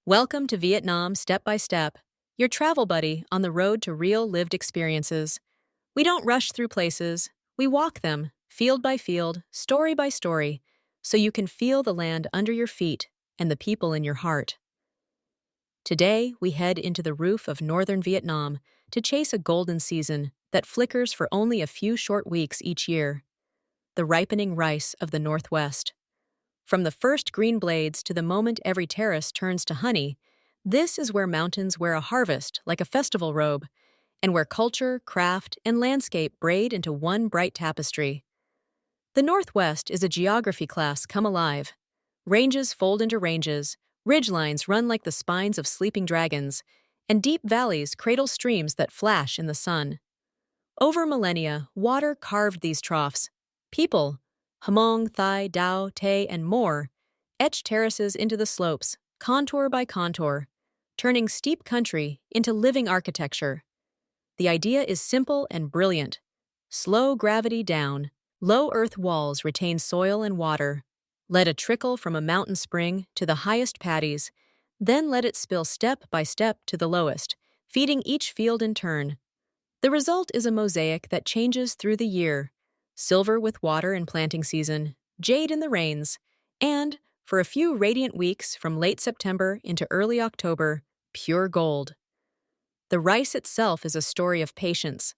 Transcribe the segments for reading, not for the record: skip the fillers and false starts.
Welcome to Vietnam Step by Step, your travel buddy on the road to real lived experiences. We don't rush through places, we walk them, field by field, story by story, so you can feel the land under your feet and the people in your heart. Today, we head into the roof of northern Vietnam to chase a golden season that flickers for only a few short weeks each year. The ripening rice of the Northwest. From the first green blades to the moment every terrace turns to honey, this is where mountains wear a harvest like a festival robe, and where culture, craft, and landscape braid into one bright tapestry. The Northwest is a geography class come alive. Ranges fold into ranges, ridgelines run like the spines of sleeping dragons, and deep valleys cradle streams that flash in the sun. Over millennia, water carved these troughs. People, Muong, Thai, Dao, Tay, and more, etched terraces into the slopes, contour by contour, turning steep country into living architecture. The idea is simple and brilliant. Slow gravity down, low earth walls retain soil and water. Let it trickle from a mountain spring to the highest paddies, then let it spill step by step to the lowest, feeding each field in turn. The result is a mosaic that changes through the year. Silver with water in planting season, jade in the rains, and, for a few radiant weeks from late September into early October, pure gold. The rice itself is a story of patience.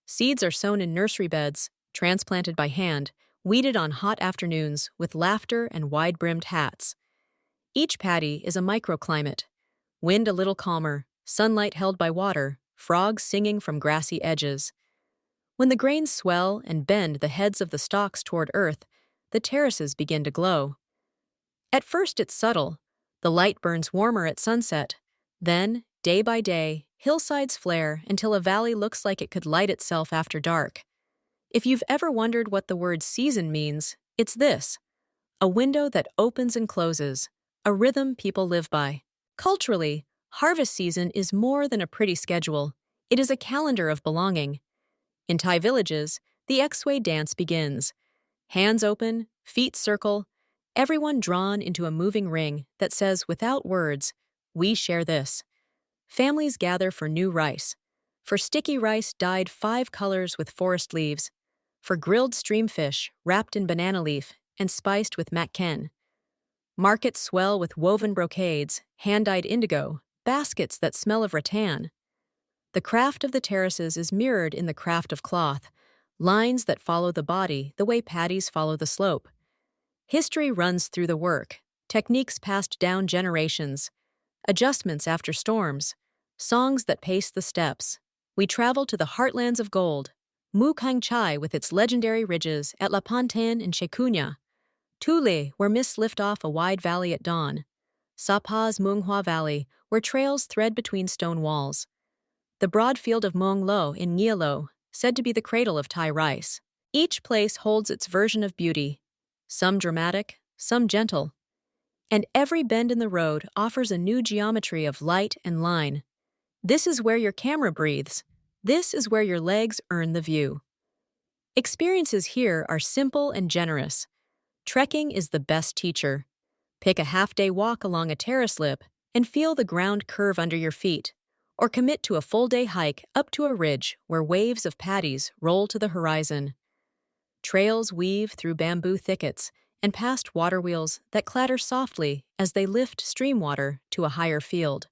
Seeds are sown in nursery beds, transplanted by hand, weeded on hot afternoons with laughter and wide-brimmed hats. Each paddy is a microclimate. Wind a little calmer, sunlight held by water, frogs singing from grassy edges. When the grains swell and bend the heads of the stalks toward earth, the terraces begin to glow. At first it's subtle. The light burns warmer at sunset. Then, day by day, hillsides flare until a valley looks like it could light itself after dark. If you've ever wondered what the word season means, it's this: a window that opens and closes, a rhythm people live by. Culturally, harvest season is more than a pretty schedule. It is a calendar of belonging. In Thai villages, the Xoe dance begins. Hands open, feet circle, everyone drawn into a moving ring that says without words, "We share this." Families gather for new rice. For sticky rice dyed 5 colors with forest leaves. For grilled stream fish wrapped in banana leaf and spiced with mac ken. Markets swell with woven brocades, hand-dyed indigo, baskets that smell of rattan. The craft of the terraces is mirrored in the craft of cloth, lines that follow the body the way paddies follow the slope. History runs through the work, techniques passed down generations, adjustments after storms, songs that pace the steps. We travel to the heartlands of gold, Mu Cang Chai with its legendary ridges at La Pontaine and Checunya, Tule, where mists lift off a wide valley at dawn, Sa Pa's Muong Hoa Valley, where trails thread between stone walls. The broad field of Muong Lo in Muong Lo, said to be the cradle of Thai rice. Each place holds its version of beauty, some dramatic, some gentle. And every bend in the road offers a new geometry of light and line. This is where your camera breathes. This is where your legs earn the view. Experiences here are simple and generous. Trekking is the best teacher. Pick a half-day walk along a terrace lip and feel the ground curve under your feet. Or commit to a full-day hike up to a ridge where waves of paddies roll to the horizon. Trails weave through bamboo thickets and past water wheels that clatter softly as they lift stream water to a higher field.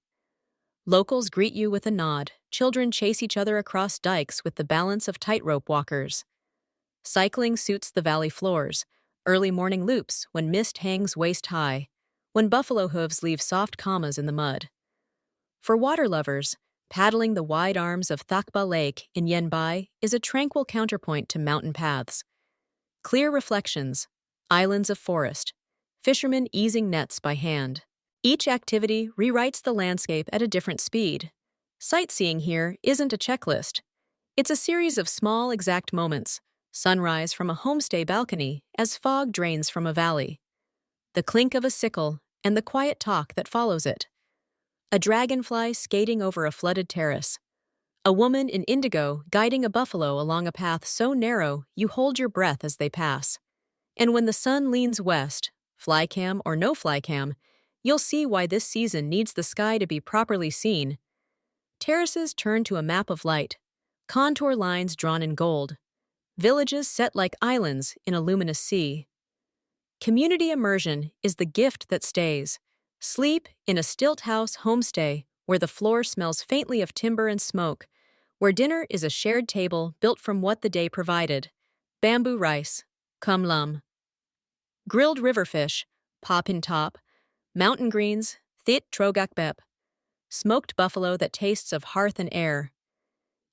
Locals greet you with a nod. Children chase each other across dikes with the balance of tightrope walkers. Cycling suits the valley floors, early morning loops when mist hangs waist-high, when buffalo hooves leave soft commas in the mud. For water lovers, paddling the wide arms of Thac Ba Lake in Yen Bai is a tranquil counterpoint to mountain paths. Clear reflections, islands of forest, fishermen easing nets by hand. Each activity rewrites the landscape at a different speed. Sightseeing here isn't a checklist. It's a series of small, exact moments. Sunrise from a homestay balcony as fog drains from a valley. The clink of a sickle and the quiet talk that follows it. A dragonfly skating over a flooded terrace. A woman in indigo guiding a buffalo along a path so narrow you hold your breath as they pass. And when the sun leans west, flycam or no flycam, you'll see why this season needs the sky to be properly seen. Terraces turn to a map of light, contour lines drawn in gold, villages set like islands in a luminous sea. Community immersion is the gift that stays. Sleep in a stilt-house homestay where the floor smells faintly of timber and smoke, where dinner is a shared table built from what the day provided. Bamboo rice, kum lum. Grilled riverfish, pa pin top. Mountain greens, thit trogak bep. Smoked buffalo that tastes of hearth and air.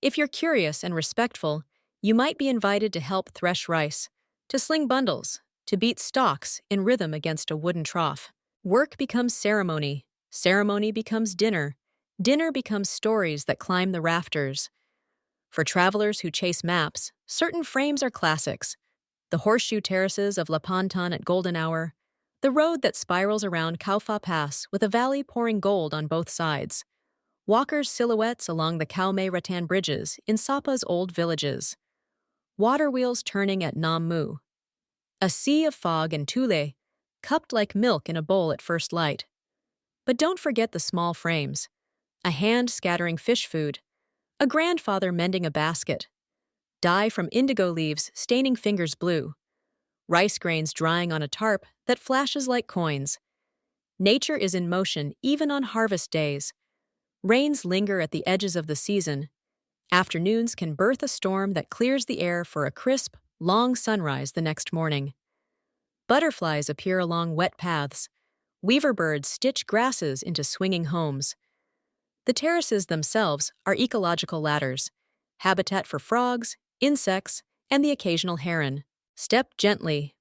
If you're curious and respectful, you might be invited to help thresh rice, to sling bundles, to beat stalks in rhythm against a wooden trough. Work becomes ceremony, ceremony becomes dinner, dinner becomes stories that climb the rafters. For travelers who chase maps, certain frames are classics. The horseshoe terraces of La Pantan at golden hour, the road that spirals around Khau Pha Pass with a valley pouring gold on both sides. Walkers' silhouettes along the Khao Mai Rattan bridges in Sapa's old villages. Water wheels turning at Nam Mu. A sea of fog and tule, cupped like milk in a bowl at first light. But don't forget the small frames. A hand scattering fish food. A grandfather mending a basket. Dye from indigo leaves staining fingers blue. Rice grains drying on a tarp that flashes like coins. Nature is in motion even on harvest days. Rains linger at the edges of the season. Afternoons can birth a storm that clears the air for a crisp, long sunrise the next morning. Butterflies appear along wet paths. Weaver birds stitch grasses into swinging homes. The terraces themselves are ecological ladders, habitat for frogs, insects, and the occasional heron. Step gently.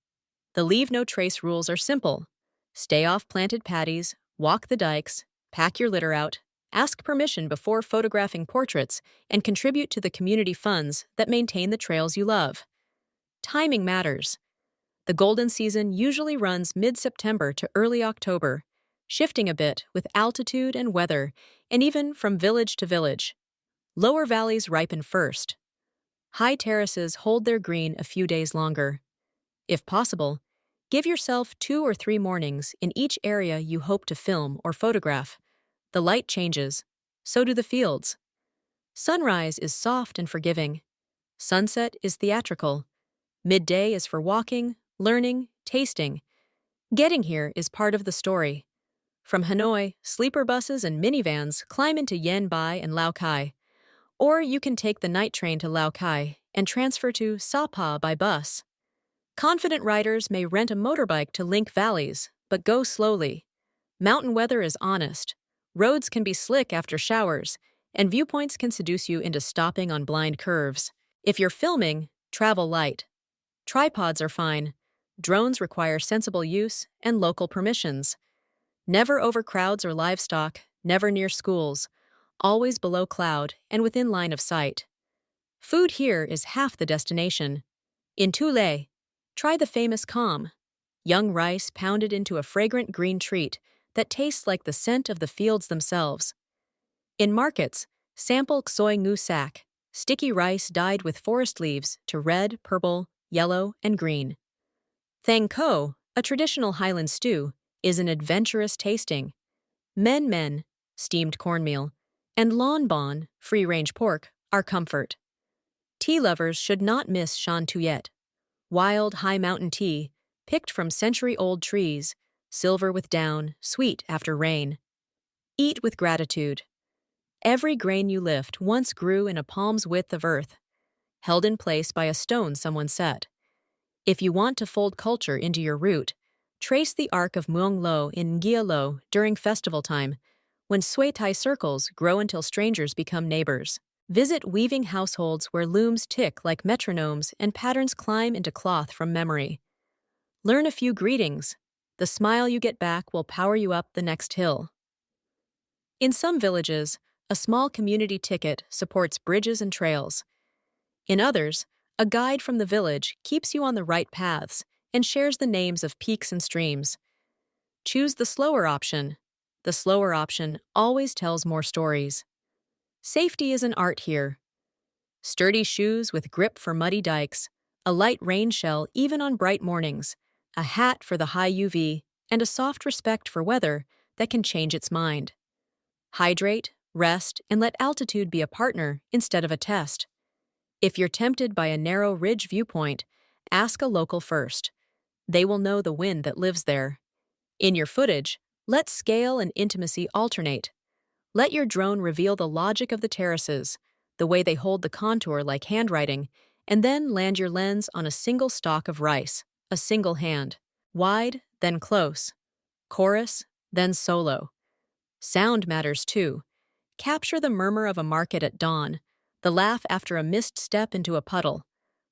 The leave no trace rules are simple. Stay off planted paddies, walk the dikes, pack your litter out, ask permission before photographing portraits, and contribute to the community funds that maintain the trails you love. Timing matters. The golden season usually runs mid-September to early October, shifting a bit with altitude and weather, and even from village to village. Lower valleys ripen first. High terraces hold their green a few days longer. If possible, give yourself 2 or 3 mornings in each area you hope to film or photograph. The light changes, so do the fields. Sunrise is soft and forgiving. Sunset is theatrical. Midday is for walking, learning, tasting. Getting here is part of the story. From Hanoi, sleeper buses and minivans climb into Yen Bai and Lao Cai. Or you can take the night train to Lao Cai and transfer to Sapa by bus. Confident riders may rent a motorbike to link valleys, but go slowly. Mountain weather is honest. Roads can be slick after showers, and viewpoints can seduce you into stopping on blind curves. If you're filming, travel light. Tripods are fine. Drones require sensible use and local permissions. Never over crowds or livestock, never near schools. Always below cloud and within line of sight. Food here is half the destination. In Tule, try the famous kham, young rice pounded into a fragrant green treat that tastes like the scent of the fields themselves. In markets, sample Xoe Ngu Sak, sticky rice dyed with forest leaves to red, purple, yellow, and green. Thang Ko, a traditional Highland stew, is an adventurous tasting. Men, steamed cornmeal, and lawn bon, free-range pork, are comfort. Tea lovers should not miss shan tuyet, wild high mountain tea, picked from century-old trees, silver with down, sweet after rain. Eat with gratitude. Every grain you lift once grew in a palm's width of earth, held in place by a stone someone set. If you want to fold culture into your route, trace the arc of Muong Lo in Gia Lo during festival time, when Xoe Thai circles grow until strangers become neighbors. Visit weaving households where looms tick like metronomes and patterns climb into cloth from memory. Learn a few greetings. The smile you get back will power you up the next hill. In some villages, a small community ticket supports bridges and trails. In others, a guide from the village keeps you on the right paths and shares the names of peaks and streams. Choose the slower option. The slower option always tells more stories. Safety is an art here. Sturdy shoes with grip for muddy dikes, a light rain shell even on bright mornings, a hat for the high UV, and a soft respect for weather that can change its mind. Hydrate, rest, and let altitude be a partner instead of a test. If you're tempted by a narrow ridge viewpoint, ask a local first. They will know the wind that lives there. In your footage, let scale and intimacy alternate. Let your drone reveal the logic of the terraces, the way they hold the contour like handwriting, and then land your lens on a single stalk of rice, a single hand. Wide, then close. Chorus, then solo. Sound matters too. Capture the murmur of a market at dawn, the laugh after a missed step into a puddle,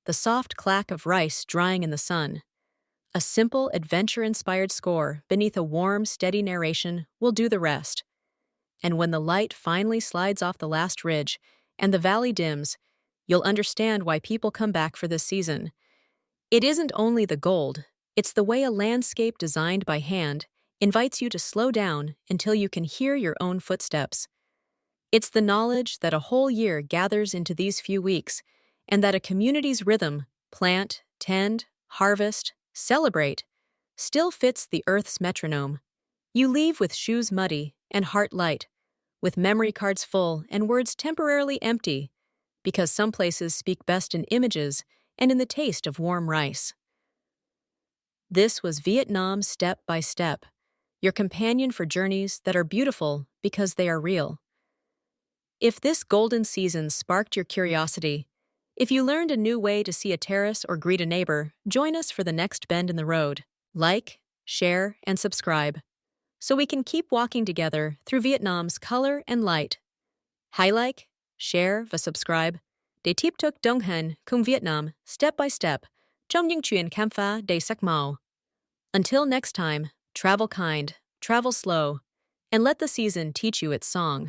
the soft clack of rice drying in the sun. A simple, adventure-inspired score beneath a warm, steady narration will do the rest. And when the light finally slides off the last ridge and the valley dims, you'll understand why people come back for this season. It isn't only the gold, it's the way a landscape designed by hand invites you to slow down until you can hear your own footsteps. It's the knowledge that a whole year gathers into these few weeks, and that a community's rhythm, plant, tend, harvest, celebrate, still fits the earth's metronome. You leave with shoes muddy and heart light, with memory cards full and words temporarily empty, because some places speak best in images and in the taste of warm rice. This was Vietnam Step by Step, your companion for journeys that are beautiful because they are real. If this golden season sparked your curiosity, if you learned a new way to see a terrace or greet a neighbor, join us for the next bend in the road. Like, share, and subscribe, so we can keep walking together through Vietnam's color and light. Hãy like, share và subscribe để tiếp tục đồng hành cùng Vietnam step by step trong những chuyến khám phá đầy sắc màu. Until next time, travel kind, travel slow, and let the season teach you its song.